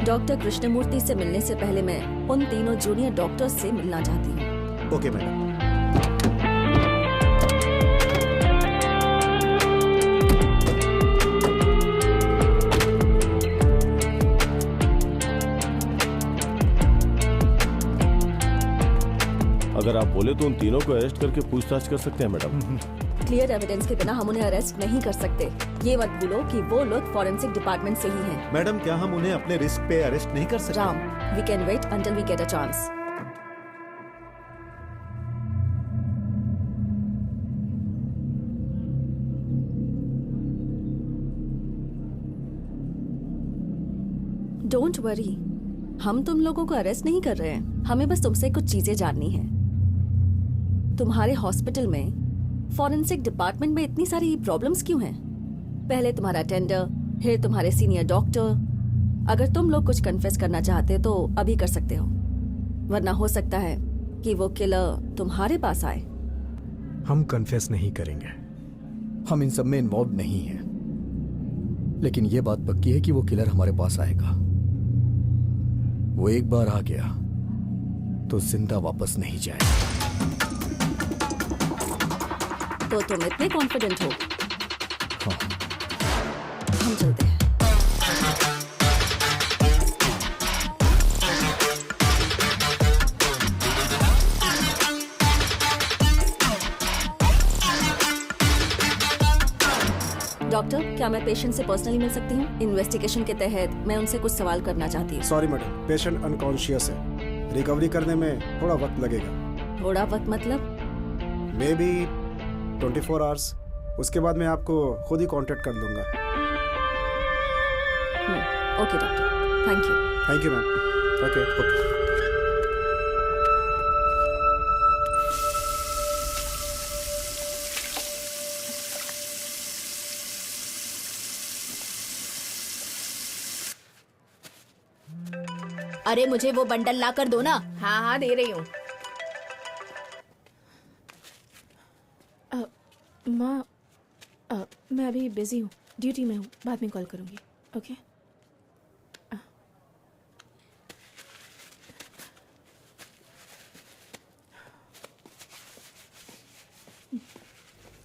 Doctor Krishnamurthy से मिलने से पहले मैं उन तीनों जूनियर डॉक्टर्स से मिलना चाहती हूँ। Okay madam. अगर आप बोले तो उन तीनों को अरेस्ट करके पूछताछ कर सकते हैं मैडम। क्लियर एविडेंस के बिना हम उन्हें अरेस्ट नहीं कर सकते। ये मत भूलो कि वो लोग फॉरेंसिक डिपार्टमेंट से ही हैं। मैडम क्या हम उन्हें अपने रिस्क पे अरेस्ट नहीं कर सकते? Ram, we can wait until we get a chance. Don't worry, हम तुम लोगों को अरेस्ट नहीं कर रहे हैं। हमें बस तुमसे कुछ चीजें जाननी है। तुम्हारे हॉस्पिटल में फॉरेंसिक डिपार्टमेंट में इतनी सारी प्रॉब्लम्स क्यों हैं? पहले तुम्हारा टेंडर, फिर तुम्हारे सीनियर डॉक्टर। अगर तुम लोग कुछ कन्फेस करना चाहते तो अभी कर सकते हो, वरना हो सकता है कि वो किलर तुम्हारे पास आए। हम कन्फेस नहीं करेंगे। हम इन सब में इन्वॉल्व नहीं हैं। लेकिन ये बात पक्की है कि वो किलर हमारे पास आएगा। वो एक बार आ गया तो जिंदा वापस नहीं जाएगा। तो तुम इतने कॉन्फिडेंट हो? हाँ। हम चलते हैं। डॉक्टर, क्या मैं पेशेंट से पर्सनली मिल सकती हूँ? इन्वेस्टिगेशन के तहत मैं उनसे कुछ सवाल करना चाहती हूँ। सॉरी मैडम, पेशेंट अनकॉन्शियस है। रिकवरी करने में थोड़ा वक्त लगेगा। थोड़ा वक्त मतलब? May be 24 hours. उसके बाद मैं आपको खुद ही कांटेक्ट कर लूंगा। Okay doctor, thank you. Thank you ma'am. Okay. अरे मुझे वो बंडल ला कर दो ना। हाँ हाँ दे रही हूँ। माँ, मैं अभी बिजी हूँ, ड्यूटी में हूँ, बाद में कॉल करूँगी। ओके।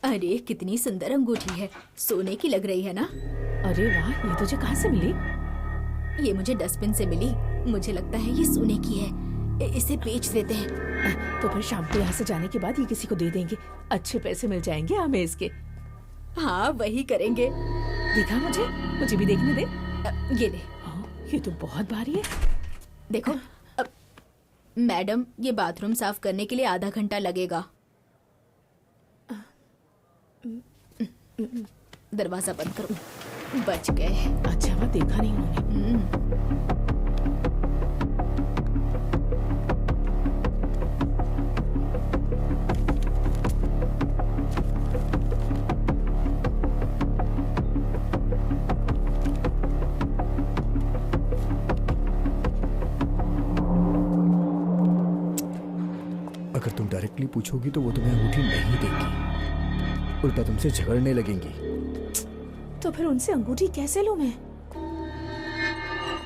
अरे कितनी सुंदर अंगूठी है, सोने की लग रही है ना? अरे वाह, ये तुझे कहाँ से मिली? ये मुझे डस्टबिन से मिली। मुझे लगता है ये सोने की है। इसे बेच देते हैं। तो फिर शाम को यहाँ से जाने के बाद ये किसी को दे देंगे। अच्छे पैसे मिल जाएंगे हमें इसके। हाँ वही करेंगे। दिखा मुझे भी देखने दे। ये ले। ये तो बहुत भारी है। देखो मैडम, ये बाथरूम साफ करने के लिए आधा घंटा लगेगा। दरवाजा बंद करो। बच गए। अच्छा, मैं देखा नहीं उन्होंने। अगर तुम डायरेक्टली पूछोगी तो वो तुम्हें अंगूठी नहीं देंगी, उल्टा तुमसे झगड़ने लगेंगी। तो फिर उनसे अंगूठी कैसे लूं मैं?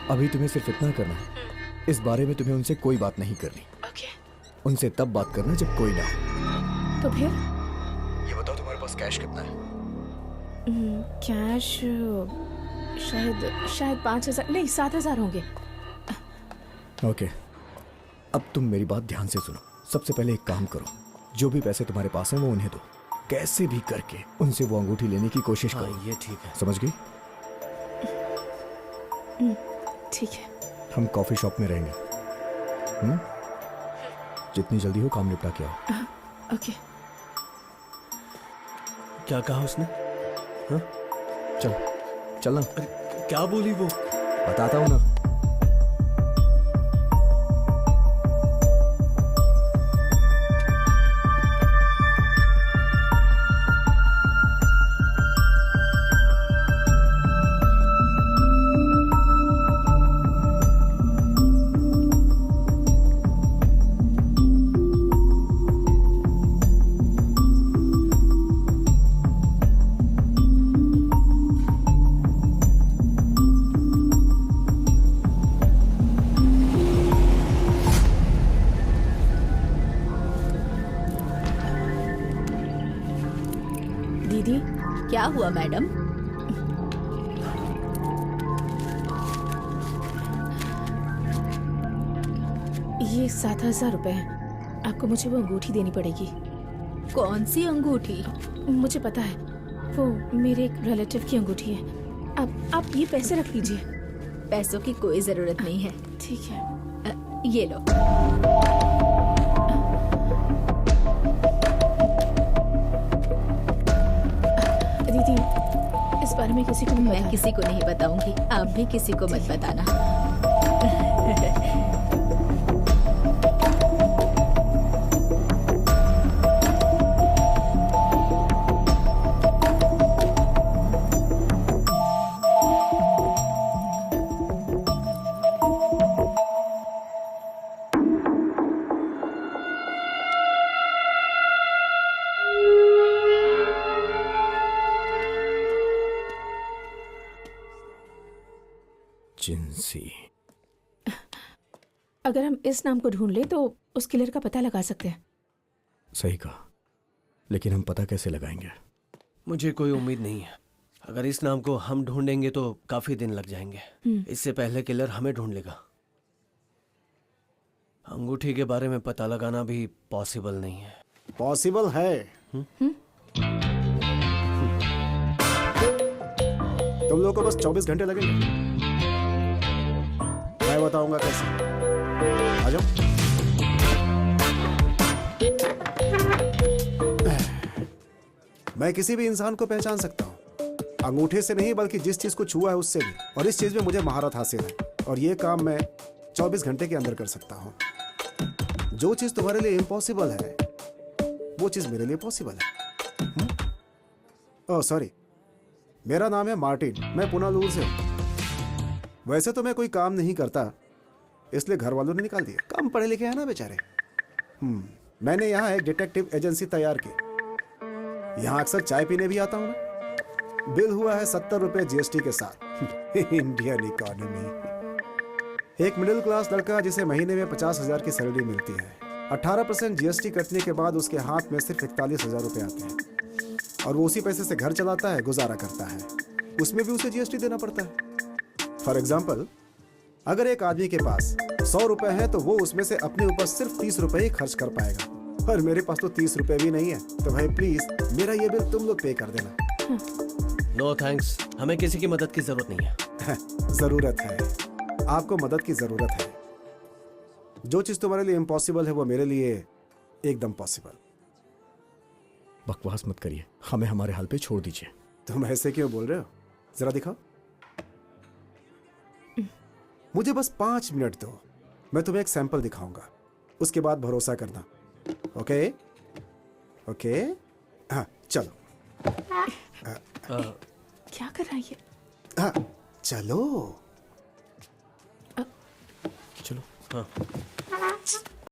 अभी तुम्हें सिर्फ इतना करना है, इस बारे में तुम्हें उनसे कोई बात नहीं करनी। ओके। उनसे तब बात करना जब कोई ना हो। तो फिर? ये बताओ तुम्हारे पास कैश कितना है? कैश शायद 5,000 नहीं 7,000 होंगे। ओके, अब तुम मेरी बात ध्यान से सुनो। सबसे पहले एक काम करो, जो भी पैसे तुम्हारे पास हैं वो उन्हें दो। कैसे भी करके उनसे वो अंगूठी लेने की कोशिश करो। ये ठीक है। समझ गई? ठीक है। हम कॉफी शॉप में रहेंगे। जितनी जल्दी हो काम निपटा के आओ। ओके। क्या कहा उसने? हाँ? चलना। अरे क्या बोली वो? बताता हूँ ना। क्या हुआ मैडम? ये 7,000 रुपए हैं। आपको मुझे वो अंगूठी देनी पड़ेगी। कौन सी अंगूठी? मुझे पता है, वो मेरे एक रिलेटिव की अंगूठी है। आप ये पैसे रख लीजिए। पैसों की कोई जरूरत नहीं है। ठीक है। ये लो। दीदी, इस बारे में किसी को मत मैं बताना। किसी को नहीं बताऊंगी, आप भी किसी को मत बताना। जिंसी। अगर हम इस नाम को ढूंढ लें तो उस किलर का पता लगा सकते हैं। सही कहा, लेकिन हम पता कैसे लगाएंगे? मुझे कोई उम्मीद नहीं है। अगर इस नाम को हम ढूंढेंगे तो काफी दिन लग जाएंगे। इससे पहले किलर हमें ढूंढ लेगा। अंगूठी के बारे में पता लगाना भी पॉसिबल नहीं है। पॉसिबल है। तुम लोगों को बस 24 घंटे लगेंगे। मैं बताऊंगा कैसे। आ जाओ। मैं किसी भी इंसान को पहचान सकता हूँ, अंगूठे से नहीं बल्कि जिस चीज को छुआ है उससे भी। और इस चीज में मुझे महारत हासिल है और ये काम मैं 24 घंटे के अंदर कर सकता हूँ। जो चीज तुम्हारे लिए इम्पॉसिबल है वो चीज मेरे लिए पॉसिबल है। ओह सॉरी, मेरा नाम है मार्टिन, मैं पुनालूर से हूँ। वैसे तो मैं कोई काम नहीं करता, इसलिए घर वालों ने निकाल दिया। कम पढ़े लिखे हैं ना बेचारे। मैंने यहाँ एक डिटेक्टिव एजेंसी तैयार की। यहाँ अक्सर चाय पीने भी आता हूँ मैं। बिल हुआ है 70 रुपए जीएसटी के साथ। Indian economy. एक मिडिल क्लास लड़का जिसे महीने में 50,000 की सैलरी मिलती है, 18% जीएसटी कटने के बाद उसके हाथ में सिर्फ 41,000 रुपए आते हैं और वो उसी पैसे से घर चलाता है, गुजारा करता है। उसमें भी उसे जीएसटी देना पड़ता है। फॉर एग्जाम्पल, अगर एक आदमी के पास 100 रुपए है तो वो उसमें से अपने ऊपर सिर्फ 30 रुपए ही खर्च कर पाएगा। और मेरे पास तो 30 रुपए भी नहीं है। तो भाई प्लीज मेरा ये बिल तुम लोग पे कर देना। नो थैंक्स, हमें किसी की मदद की जरूरत नहीं है। जरूरत है, आपको मदद की जरूरत है। जो चीज तुम्हारे लिए इम्पॉसिबल है वो मेरे लिए एकदम पॉसिबल। बकवास मत करिए, हमें हमारे हाल पे छोड़ दीजिए। तुम ऐसे क्यों बोल रहे हो? जरा दिखाओ। मुझे बस 5 मिनट दो, मैं तुम्हें एक सैंपल दिखाऊंगा, उसके बाद भरोसा करना। ओके ओके, हाँ चलो। क्या कर रहा है ये? हाँ चलो। चलो। हाँ